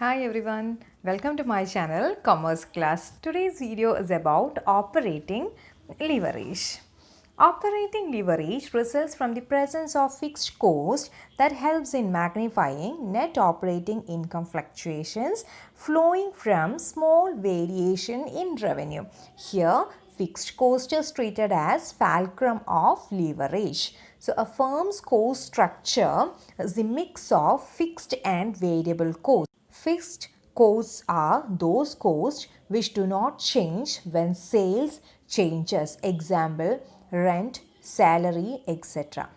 Hi everyone, welcome to my channel Commerce Class. Today's video is about operating leverage. Operating leverage results from the presence of fixed cost that helps in magnifying net operating income fluctuations flowing from small variation in revenue. Here, fixed cost is treated as fulcrum of leverage. So, a firm's cost structure is a mix of fixed and variable costs. Fixed costs are those costs which do not change when sales changes. Example, rent, salary, etc.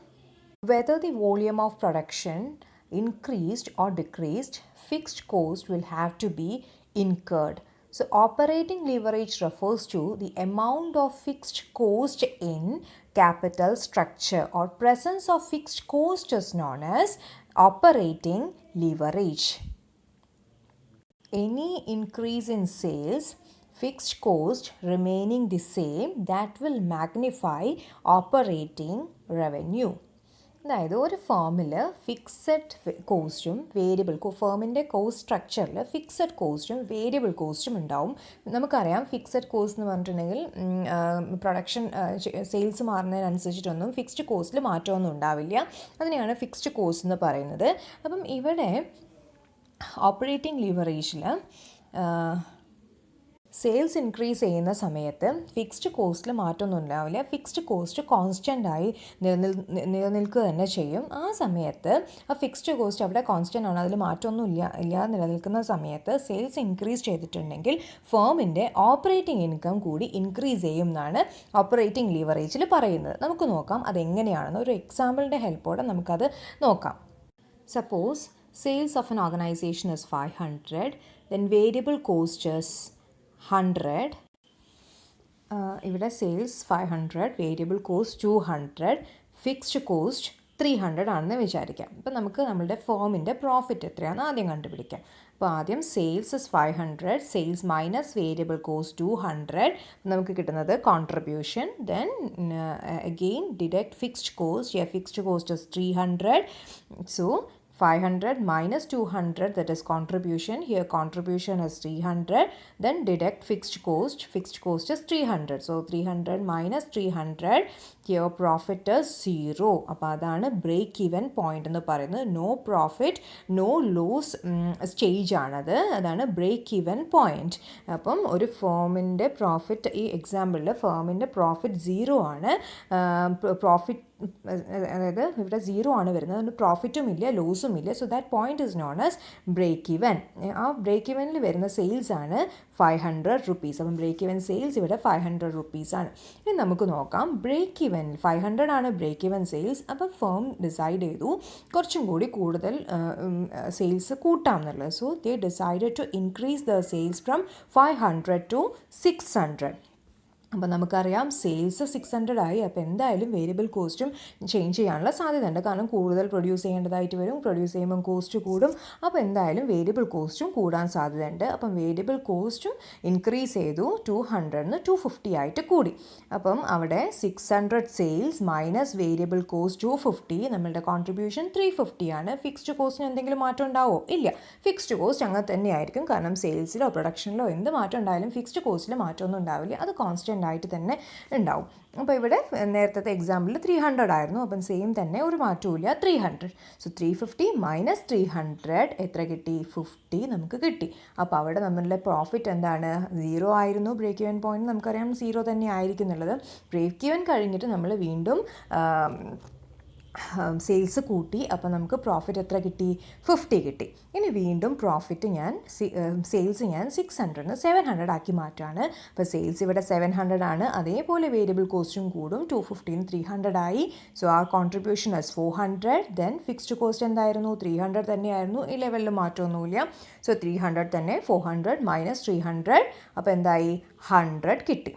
Whether the volume of production increased or decreased, fixed cost will have to be incurred. So, operating leverage refers to the amount of fixed cost in capital structure, or presence of fixed cost is known as operating leverage. Any increase in sales, fixed cost remaining the same, that will magnify operating revenue. അതായത് ഒരു ഫേമിൽ fixed കോസ്റ്റും variable ഫേമിൻ്റെ cost സ്ട്രക്ചറിൽ fixed കോസ്റ്റും variable കോസ്റ്റും ഉണ്ടാവും. നമുക്കറിയാം fixed cost എന്ന് പറഞ്ഞിട്ടുണ്ടെങ്കിൽ പ്രൊഡക്ഷൻ സെയിൽസ് മാറുന്നതിനനുസരിച്ചിട്ടൊന്നും ഫിക്സ്ഡ് കോസ്റ്റിൽ മാറ്റമൊന്നും ഉണ്ടാവില്ല. അതിനെയാണ് ഫിക്സ്ഡ് കോസ്റ്റ് എന്ന് പറയുന്നത്. അപ്പം ഇവിടെ ഓപ്പറേറ്റിംഗ് ലിവറേജിൽ സെയിൽസ് ഇൻക്രീസ് ചെയ്യുന്ന സമയത്ത് ഫിക്സ്ഡ് കോസ്റ്റിൽ മാറ്റമൊന്നും ഉണ്ടാവില്ല. ഫിക്സ്ഡ് കോസ്റ്റ് കോൺസ്റ്റൻ്റായി നിലനിൽക്കുക തന്നെ ചെയ്യും. ആ സമയത്ത് ആ ഫിക്സ്ഡ് കോസ്റ്റ് അവിടെ കോൺസ്റ്റൻ്റ് ആണ്, അതിൽ മാറ്റമൊന്നും ഇല്ലാതെ നിലനിൽക്കുന്ന സമയത്ത് സെയിൽസ് ഇൻക്രീസ് ചെയ്തിട്ടുണ്ടെങ്കിൽ ഫേമിൻ്റെ ഓപ്പറേറ്റിംഗ് ഇൻകം കൂടി ഇൻക്രീസ് ചെയ്യും എന്നാണ് ഓപ്പറേറ്റിംഗ് ലിവറേജിൽ പറയുന്നത്. നമുക്ക് നോക്കാം അതെങ്ങനെയാണെന്ന്. ഒരു എക്സാമ്പിളിൻ്റെ ഹെൽപ്പോടെ നമുക്കത് നോക്കാം. Suppose sales of an organization is 500, then variable cost is 100. ഇവിടെ sales 500, variable cost 200, fixed cost 300 ആണെന്ന് വിചാരിക്കാം. അപ്പോൾ നമുക്ക് നമ്മളുടെ ഫേമിൻ്റെ പ്രോഫിറ്റ് എത്രയാണെന്ന് ആദ്യം കണ്ടുപിടിക്കാം. അപ്പോൾ ആദ്യം sales is 500, sales minus variable cost 200, നമുക്ക് കിട്ടുന്നത് contribution. Then again deduct fixed cost. Fixed cost is 300. So 500 minus 200, that is contribution. Here contribution is 300. Then deduct fixed cost. Fixed cost is 300. So 300 minus 300. Here profit is 0. അപ്പോൾ അതാണ് break even point എന്ന് പറയുന്നത്. No profit no loss stage ആണത്. അതാണ് break even point. അപ്പം ഒരു ഫേമിൻ്റെ profit, ഈ എക്സാമ്പിളിൽ ഫേമിൻ്റെ profit 0 ആണ്. പ്രോഫിറ്റ് അതായത് ഇവിടെ 0 ആണ് വരുന്നത്. അതുകൊണ്ട് പ്രോഫിറ്റും ഇല്ല ലോസും ഇല്ല. So that point is known as break even. ആ ബ്രേക്ക് ഈവനിൽ വരുന്ന സെയിൽസ് ആണ് 500 റുപ്പീസ്. അപ്പം ബ്രേക്ക് ഈവൻ സെയിൽസ് ഇവിടെ 500 റുപ്പീസ് ആണ്. ഇനി നമുക്ക് നോക്കാം ബ്രേക്ക് ഈവൻ 500 ആണ് ബ്രേക്ക് ഈവൻ സെയിൽസ്. അപ്പം ഫേം ഡിസൈഡ് ചെയ്തു കുറച്ചും കൂടി കൂടുതൽ സെയിൽസ് കൂട്ടാം എന്നുള്ളത്. So they decided to increase the sales from 500 to 600. അപ്പോൾ നമുക്കറിയാം സെയിൽസ് 600 ആയി. അപ്പോൾ എന്തായാലും വേരിയബിൾ കോസ്റ്റും ചേഞ്ച് ചെയ്യാനുള്ള സാധ്യതയുണ്ട്. കാരണം കൂടുതൽ പ്രൊഡ്യൂസ് ചെയ്യേണ്ടതായിട്ട് വരും. പ്രൊഡ്യൂസ് ചെയ്യുമ്പം കോസ്റ്റ് കൂടും. അപ്പോൾ എന്തായാലും വേരിയബിൾ കോസ്റ്റും കൂടാൻ സാധ്യതയുണ്ട്. അപ്പം വേരിയബിൾ കോസ്റ്റും ഇൻക്രീസ് ചെയ്തു. 200 250 ആയിട്ട് കൂടി. അപ്പം അവിടെ 600 സെയിൽസ് മൈനസ് വേരിയബിൾ കോസ്റ്റ് 250, നമ്മളുടെ കോൺട്രിബ്യൂഷൻ 350 ആണ്. ഫിക്സ്ഡ് കോസ്റ്റിന് എന്തെങ്കിലും മാറ്റം ഉണ്ടാവോ? ഇല്ല. ഫിക്സ്ഡ് കോസ്റ്റ് അങ്ങനെ തന്നെയായിരിക്കും. കാരണം സെയിൽസിലോ പ്രൊഡക്ഷനിലോ എന്ത് മാറ്റം ഉണ്ടായാലും ഫിക്സ്ഡ് കോസ്റ്റിൽ മാറ്റമൊന്നും ഉണ്ടാവില്ല. അത് കോൺസ്റ്റൻ്റ് ആയിട്ട് തന്നെ ഉണ്ടാവും. അപ്പോൾ ഇവിടെ നേരത്തെ എക്സാമ്പിളിൽ 300 ആയിരുന്നു. അപ്പം സെയിം തന്നെ, ഒരു മാറ്റവും ഇല്ല, 300. സോ 350 മൈനസ് 300 എത്ര കിട്ടി? 50 നമുക്ക് കിട്ടി. അപ്പോൾ അവിടെ നമ്മളുടെ പ്രോഫിറ്റ് എന്താണ്? 0 ആയിരുന്നു. ബ്രേക്ക് ഈവൻ പോയിന്റ് നമുക്കറിയാം 0 തന്നെ ആയിരിക്കും എന്നുള്ളത്. ബ്രേക്ക് ഈവൻ കഴിഞ്ഞിട്ട് നമ്മൾ വീണ്ടും സെയിൽസ് കൂട്ടി. അപ്പോൾ നമുക്ക് പ്രോഫിറ്റ് എത്ര കിട്ടി? 50 കിട്ടി. ഇനി വീണ്ടും പ്രോഫിറ്റ് സെയിൽസ് ഞാൻ 600 700 ആക്കി മാറ്റാണ്. അപ്പോൾ സെയിൽസ് ഇവിടെ 700 ആണ്. അതേപോലെ വേരിയബിൾ കോസ്റ്റും കൂടും. 250 300 ആയി. സോ ആ contribution is 400. Then fixed cost എന്തായിരുന്നു? 300 തന്നെയായിരുന്നു. ഈ ലെവലിൽ മാറ്റമൊന്നുമില്ല. സോ 300 തന്നെ. 400 മൈനസ് 300 അപ്പോൾ എന്തായി? 100 കിട്ടി.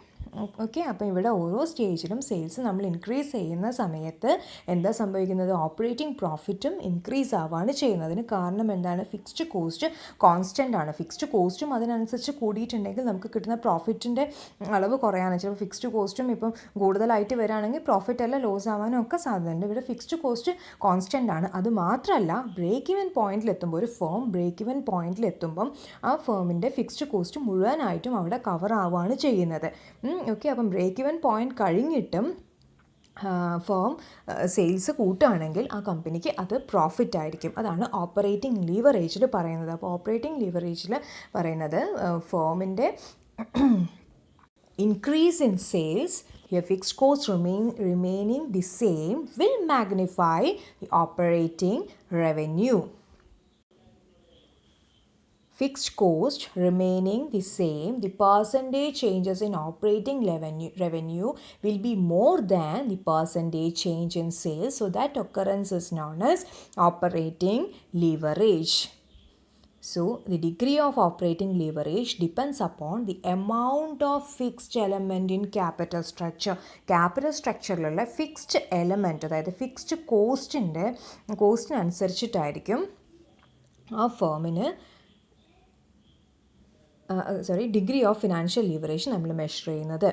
ഓക്കെ. അപ്പോൾ ഇവിടെ ഓരോ സ്റ്റേജിലും സെയിൽസ് നമ്മൾ ഇൻക്രീസ് ചെയ്യുന്ന സമയത്ത് എന്താ സംഭവിക്കുന്നത്? ഓപ്പറേറ്റിംഗ് പ്രോഫിറ്റും ഇൻക്രീസ് ആവുകയാണ് ചെയ്യുന്നത്. അതിന് കാരണം എന്താണ്? ഫിക്സ്ഡ് കോസ്റ്റ് കോൺസ്റ്റൻ്റ് ആണ്. ഫിക്സ്ഡ് കോസ്റ്റും അതിനനുസരിച്ച് കൂടിയിട്ടുണ്ടെങ്കിൽ നമുക്ക് കിട്ടുന്ന പ്രോഫിറ്റിൻ്റെ അളവ് കുറയാനാണ്. ചിലപ്പോൾ ഫിക്സ്ഡ് കോസ്റ്റും ഇപ്പം കൂടുതലായിട്ട് വരികയാണെങ്കിൽ പ്രോഫിറ്റ് എല്ലാം ലോസ് ആവാനും ഒക്കെ സാധ്യതയുണ്ട്. ഇവിടെ ഫിക്സ്ഡ് കോസ്റ്റ് കോൺസ്റ്റൻ്റ് ആണ്. അത് മാത്രമല്ല, ബ്രേക്ക് ഇവൻ പോയിന്റിലെത്തുമ്പോൾ ഒരു ഫേം ബ്രേക്ക് ഇവൻ പോയിന്റിലെത്തുമ്പം ആ ഫേമിൻ്റെ ഫിക്സ്ഡ് കോസ്റ്റ് മുഴുവനായിട്ടും അവിടെ കവർ ആവുകയാണ് ചെയ്യുന്നത്. ഓക്കെ. അപ്പം ബ്രേക്ക് ഇവൻ പോയിന്റ് കഴിഞ്ഞിട്ടും ഫേം സെയിൽസ് കൂട്ടുകയാണെങ്കിൽ ആ കമ്പനിക്ക് അത് പ്രോഫിറ്റ് ആയിരിക്കും. അതാണ് ഓപ്പറേറ്റിംഗ് ലീവറേജിൽ പറയുന്നത്. അപ്പോൾ ഓപ്പറേറ്റിംഗ് ലീവറേജിൽ പറയുന്നത് ഫേമിൻ്റെ increase in sales, your fixed costs remaining the same will magnify the operating revenue. Fixed cost remaining the same, the percentage changes in operating revenue will be more than the percentage change in sales. So that occurrence is known as operating leverage. So, the degree of operating leverage depends upon the amount of fixed element in capital structure. Capital structureലുള്ള fixed element, അതായത് fixed കോസ്റ്റിനനുസരിച്ചിട്ടായിരിക്കും ആ ഫേമിന് degree of financial leverage നമ്മൾ measure ചെയ്യുന്നത്.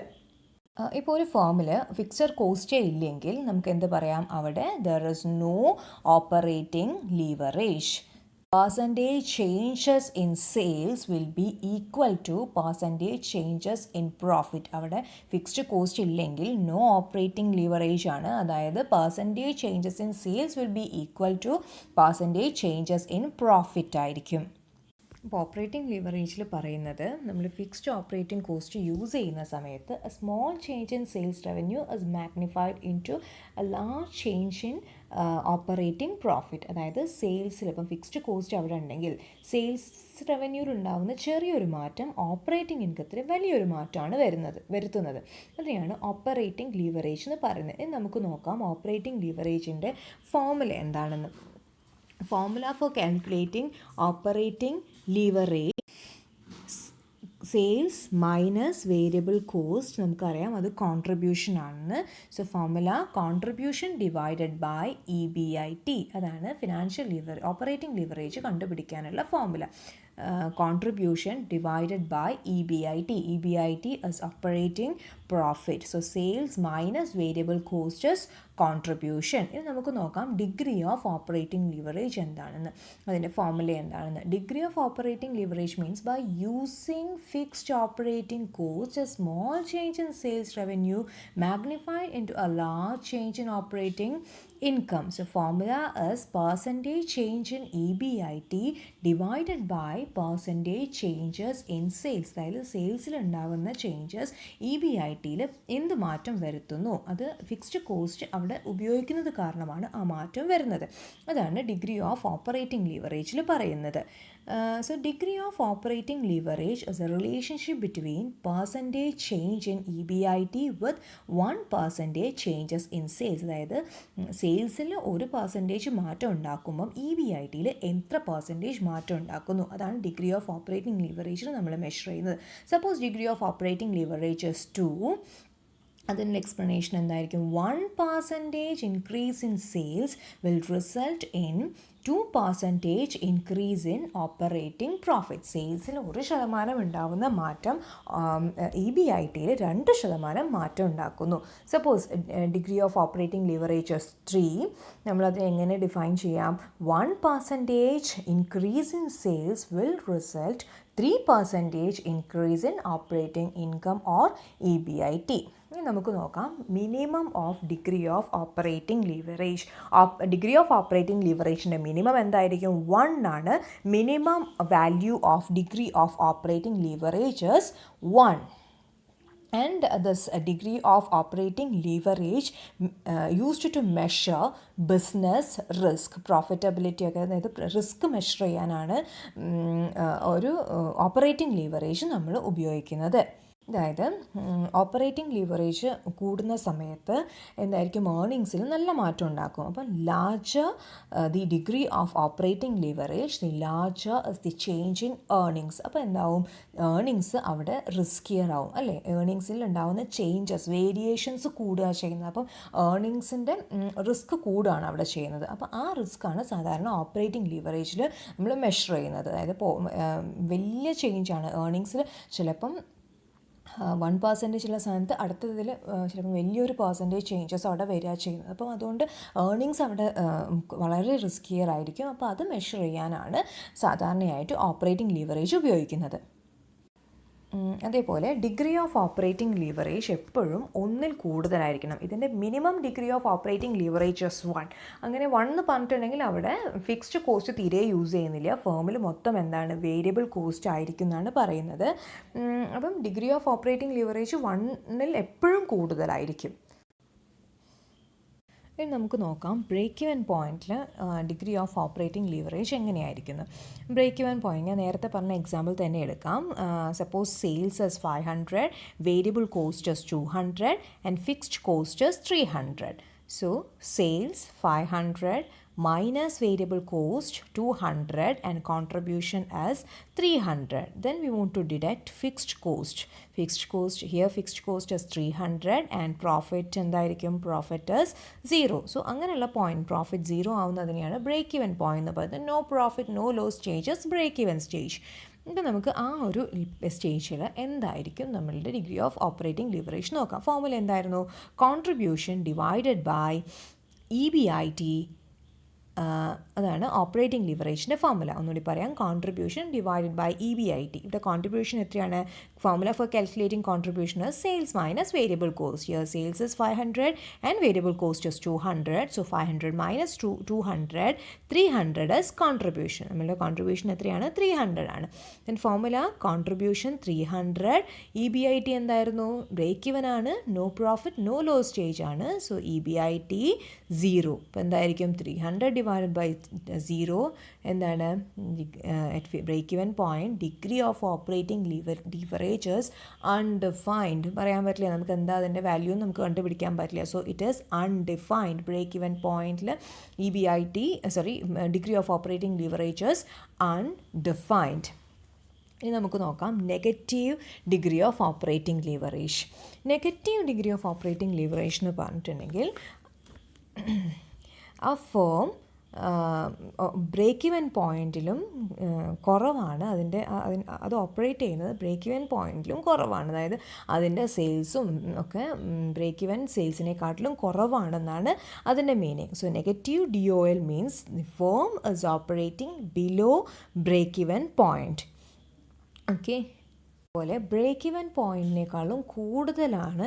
ഇപ്പോൾ ഒരു ഫേമിൽ fixed കോസ്റ്റേ ഇല്ലെങ്കിൽ നമുക്ക് എന്ത് പറയാം? അവിടെ there is no operating leverage. Percentage changes in sales will be equal to percentage changes in profit. അവിടെ ഫിക്സ്ഡ് കോസ്റ്റ് ഇല്ലെങ്കിൽ നോ ഓപ്പറേറ്റിംഗ് ലീവറേജ് ആണ്. അതായത് percentage changes in sales will be equal two percentage changes in profit ആയിരിക്കും. അപ്പോൾ operating ലീവറേജിൽ പറയുന്നത് നമ്മൾ fixed operating cost use ചെയ്യുന്ന സമയത്ത് a small change in sales revenue is magnified into a large change in operating profit. അതായത് സെയിൽസിൽ ഇപ്പം fixed cost അവിടെ ഉണ്ടെങ്കിൽ സെയിൽസ് റവന്യൂവിൽ ഉണ്ടാകുന്ന ചെറിയൊരു മാറ്റം ഓപ്പറേറ്റിംഗ് ഇൻകത്തിൽ വലിയൊരു മാറ്റമാണ് വരുത്തുന്നത്. അതിനെയാണ് ഓപ്പറേറ്റിംഗ് ലീവറേജ് എന്ന് പറയുന്നത്. ഇനി നമുക്ക് നോക്കാം ഓപ്പറേറ്റിംഗ് ലീവറേജിൻ്റെ ഫോർമുല എന്താണെന്ന്. Formula for calculating operating leverage, സെയിൽസ് മൈനസ് വേരിയബിൾ കോസ്റ്റ് നമുക്കറിയാം അത് കോൺട്രിബ്യൂഷൻ ആണെന്ന്. So formula contribution divided by EBIT. അതാണ് ഫിനാൻഷ്യൽ ഓപ്പറേറ്റിംഗ് ലീവറേജ് കണ്ടുപിടിക്കാനുള്ള formula. Contribution divided by EBIT. EBIT is operating profit. So sales minus variable cost is contribution. ഇനി നമുക്ക് നോക്കാം degree of operating leverage എന്താണെന്ന്, അതിൻ്റെ ഫോർമുല എന്താണെന്ന്. Degree of operating leverage means by using fixed operating cost a small change in sales revenue magnified into a large change in operating income. So formula is percentage change in EBIT divided by percentage changes in sales. അതായത് സെയിൽസിൽ ഉണ്ടാകുന്ന changes EBITയിൽ എന്ത് മാറ്റം വരുത്തുന്നു, അത് fixed cost അവിടെ ഉപയോഗിക്കുന്നത് കാരണമാണ് ആ മാറ്റം വരുന്നത്. അതാണ് ഡിഗ്രി ഓഫ് ഓപ്പറേറ്റിംഗ് ലീവറേജിൽ പറയുന്നത്. So degree of operating leverage is a relationship between percentage change in EBIT with 1% changes in sales. അതായത് സെയിൽസിൽ 1% മാറ്റം ഉണ്ടാക്കുമ്പം EBITയിൽ എത്ര പെർസെൻറ്റേജ് മാറ്റം ഉണ്ടാക്കുന്നു, അതാണ് ഡിഗ്രി ഓഫ് ഓപ്പറേറ്റിംഗ് ലീവറേജിൽ നമ്മൾ മെഷർ ചെയ്യുന്നത്. Suppose degree of operating leverage is 2, അതിൻ്റെ എക്സ്പ്ലനേഷൻ എന്തായിരിക്കും? 1% increase in sales will result in 2% increase in operating profit. സെയിൽസിൽ 1% ഉണ്ടാകുന്ന മാറ്റം EBITയിൽ 2% മാറ്റം ഉണ്ടാക്കുന്നു. Suppose degree of operating leverage 3, നമ്മളതിനെ എങ്ങനെ ഡിഫൈൻ ചെയ്യാം? 1% increase in sales will result 3% increase in operating income or EBIT. ഇനി നമുക്ക് നോക്കാം minimum of degree of operating leverage. Degree of operating ലീവറേജിൻ്റെ minimum എന്തായിരിക്കും? 1 ആണ്. Minimum value of degree of operating leverage is 1. And this degree of operating leverage used to measure business risk, profitability ഒക്കെ, അതായത് risk measure ചെയ്യാനാണ് ഒരു operating leverage നമ്മൾ ഉപയോഗിക്കുന്നത്. അതായത് operating leverage കൂടുന്ന സമയത്ത് എന്തായിരിക്കും, ഏർണിങ്സിൽ നല്ല മാറ്റം ഉണ്ടാക്കും. അപ്പം larger the degree of operating leverage, the larger is the change in earnings. അപ്പോൾ എന്താവും, ഏർണിങ്സ് അവിടെ റിസ്കിയർ ആവും അല്ലേ. ഏർണിങ്സിൽ ഉണ്ടാവുന്ന ചേഞ്ചസ്, വേരിയേഷൻസ് കൂടുക ചെയ്യുന്നത്. അപ്പം ഏർണിങ്സിൻ്റെ റിസ്ക് കൂടുകയാണ് അവിടെ ചെയ്യുന്നത്. അപ്പോൾ ആ റിസ്ക്കാണ് സാധാരണ ഓപ്പറേറ്റിംഗ് ലിവറേജിൽ നമ്മൾ മെഷർ ചെയ്യുന്നത്. അതായത് വലിയ ചേഞ്ചാണ് ഏർണിങ്സിൽ, ചിലപ്പം 1% ഉള്ള സ്ഥാനത്ത് അടുത്തതിൽ ചിലപ്പോൾ വലിയൊരു പെർസെൻറ്റേജ് ചേഞ്ചസ് അവിടെ വരിക ചെയ്യുന്നത്. അപ്പം അതുകൊണ്ട് ഏർണിങ്സ് അവിടെ വളരെ റിസ്കിയർ ആയിരിക്കും. അപ്പോൾ അത് മെഷർ ചെയ്യാനാണ് സാധാരണയായിട്ട് ഓപ്പറേറ്റിംഗ് ലിവറേജ് ഉപയോഗിക്കുന്നത്. അതേപോലെ ഡിഗ്രി ഓഫ് ഓപ്പറേറ്റിംഗ് ലിവറേജ് എപ്പോഴും 1 കൂടുതലായിരിക്കണം. ഇതിൻ്റെ minimum degree of operating leverage 1. അങ്ങനെ 1 എന്ന് പറഞ്ഞിട്ടുണ്ടെങ്കിൽ അവിടെ ഫിക്സ്ഡ് കോസ്റ്റ് തീരെ യൂസ് ചെയ്യുന്നില്ല, ഫേമിൽ മൊത്തം എന്താണ്, വേരിയബിൾ കോസ്റ്റ് ആയിരിക്കും എന്നാണ് പറയുന്നത്. അപ്പം ഡിഗ്രി ഓഫ് ഓപ്പറേറ്റിംഗ് ലിവറേജ് 1 എപ്പോഴും കൂടുതലായിരിക്കും. ഇനി നമുക്ക് നോക്കാം ബ്രേക്ക് ഇവൻ പോയിന്റിൽ ഡിഗ്രി ഓഫ് ഓപ്പറേറ്റിംഗ് ലിവറേജ് എങ്ങനെയായിരിക്കുന്നു. ബ്രേക്ക് ഇവൻ പോയിന്റ് ഞാൻ നേരത്തെ പറഞ്ഞ എക്സാമ്പിൾ തന്നെ എടുക്കാം. Suppose sales as 500, variable cost as 200 and fixed cost as 300. So sales 500 minus variable cost 200 and contribution as 300. Then we want to deduct fixed cost. Fixed cost as 300 and profit എന്തായിരിക്കും, profit as 0. So അങ്ങനെയുള്ള point profit 0 ആവുന്നതിനെയാണ് break even point എന്ന് പറയുന്നത്. No profit no loss stages break even stage. ഇപ്പം നമുക്ക് ആ ഒരു സ്റ്റേജിൽ എന്തായിരിക്കും നമ്മളുടെ ഡിഗ്രി ഓഫ് ഓപ്പറേറ്റിംഗ് ലിവറേജ് നോക്കാം. ഫോർമുല എന്തായിരുന്നു, കോൺട്രിബ്യൂഷൻ ഡിവൈഡഡ് ബൈ EBIT. അതാണ് ഓപ്പറേറ്റിംഗ് ലിവറേജിൻ്റെ ഫോർമുല. ഒന്നുകൂടി പറയാം, കോൺട്രിബ്യൂഷൻ ഡിവൈഡഡ് ബൈ EBIT. ഇവിടെ കോൺട്രിബ്യൂഷൻ എത്രയാണ്, formula for calculating contribution sales minus variable cost. Here sales is 500 and variable cost is 200. So 500 minus 200, 300 is contribution. നമ്മളുടെ കോൺട്രിബ്യൂഷൻ എത്രയാണ്, 300 ആണ്. ദെൻ ഫോർമുല കോൺട്രിബ്യൂഷൻ 300, EBIT എന്തായിരുന്നു, ബ്രേക്ക് ഇവൻ ആണ്, no profit no loss stage ആണ്. So EBIT 0. അപ്പോൾ എന്തായിരിക്കും, 300 divided by 0 എന്താണ്, break even point degree of operating leverages undefined. പറയാൻ പറ്റില്ല നമുക്ക് എന്താ അതിൻ്റെ വാല്യൂ നമുക്ക് കണ്ടുപിടിക്കാൻ പറ്റില്ല. So it is undefined. Break even പോയിന്റിൽ degree of operating leverages undefined. ഇനി നമുക്ക് നോക്കാം negative degree of operating leverage. Negative degree of operating leverage എന്ന് പറഞ്ഞിട്ടുണ്ടെങ്കിൽ ആ ഫേം ബ്രേക്ക് ഇവൻ പോയിന്റിലും കുറവാണ്, അത് ഓപ്പറേറ്റ് ചെയ്യുന്നത് ബ്രേക്ക് ഇവൻ പോയിന്റിലും കുറവാണ്. അതായത് അതിൻ്റെ സെയിൽസും ഒക്കെ ബ്രേക്ക് ഇവൻ സെയിൽസിനെക്കാട്ടിലും കുറവാണെന്നാണ് അതിൻ്റെ meaning. So negative DOL means the firm is operating below break even point. Okay, അതുപോലെ ബ്രേക്ക് ഇവൻ പോയിൻറ്റിനേക്കാളും കൂടുതലാണ്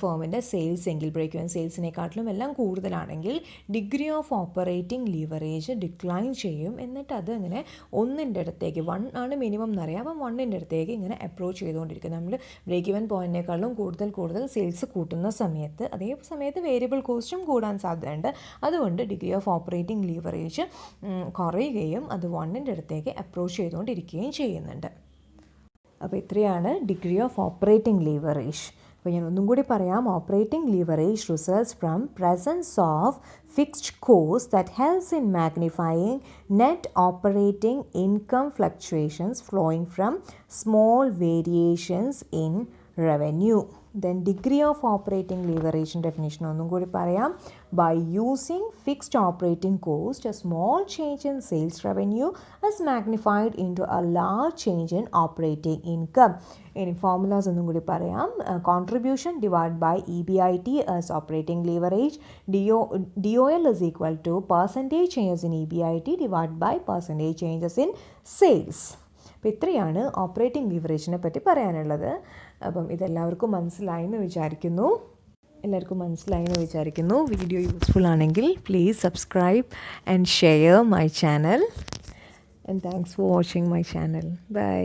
ഫേമിൻ്റെ സെയിൽസ് എങ്കിൽ, ബ്രേക്ക് ഇവൻ സെയിൽസിനെക്കാട്ടിലും എല്ലാം കൂടുതലാണെങ്കിൽ degree of operating leverage decline ചെയ്യും. എന്നിട്ട് അത് ഇങ്ങനെ 1 അടുത്തേക്ക്, 1 ആണ് മിനിമം എന്നറിയാം, അപ്പം 1 അടുത്തേക്ക് ഇങ്ങനെ അപ്രോച്ച് ചെയ്തുകൊണ്ടിരിക്കും. നമ്മൾ ബ്രേക്ക് ഇവൻ പോയിൻറ്റിനേക്കാളും കൂടുതൽ സെയിൽസ് കൂട്ടുന്ന സമയത്ത് അതേ സമയത്ത് വേരിയബിൾ കോസ്റ്റും കൂടാൻ സാധ്യതയുണ്ട്. അതുകൊണ്ട് ഡിഗ്രി ഓഫ് ഓപ്പറേറ്റിംഗ് ലിവറേജ് കുറയുകയും അത് 1 അടുത്തേക്ക് അപ്രോച്ച് ചെയ്തുകൊണ്ടിരിക്കുകയും ചെയ്യുന്നുണ്ട്. അപ്പോൾ ഇത്രയാണ് ഡിഗ്രി ഓഫ് ഓപ്പറേറ്റിംഗ് ലിവറേജ്. അപ്പോൾ ഞാൻ ഒന്നും കൂടി പറയാം. Operating leverage results from presence of fixed cost that helps in magnifying net operating income fluctuations flowing from small variations in revenue. Then degree of operating leverage definition ഒന്നും കൂടി പറയാം. By using fixed operating cost, a small change in sales revenue is magnified into a large change in operating income. ഇനി formulas ഒന്നും കൂടി പറയാം. Contribution divided by EBIT as operating leverage. DOL is equal to percentage changes in EBIT divided by percentage changes in sales. അപ്പോൾ ഇത്രയാണ് operating ലിവറേജിനെ പറ്റി പറയാനുള്ളത്. അപ്പം ഇതെല്ലാവർക്കും മനസ്സിലായെന്ന് വിചാരിക്കുന്നു. വീഡിയോ യൂസ്ഫുൾ ആണെങ്കിൽ please subscribe and share my channel. And thanks for watching my channel. By.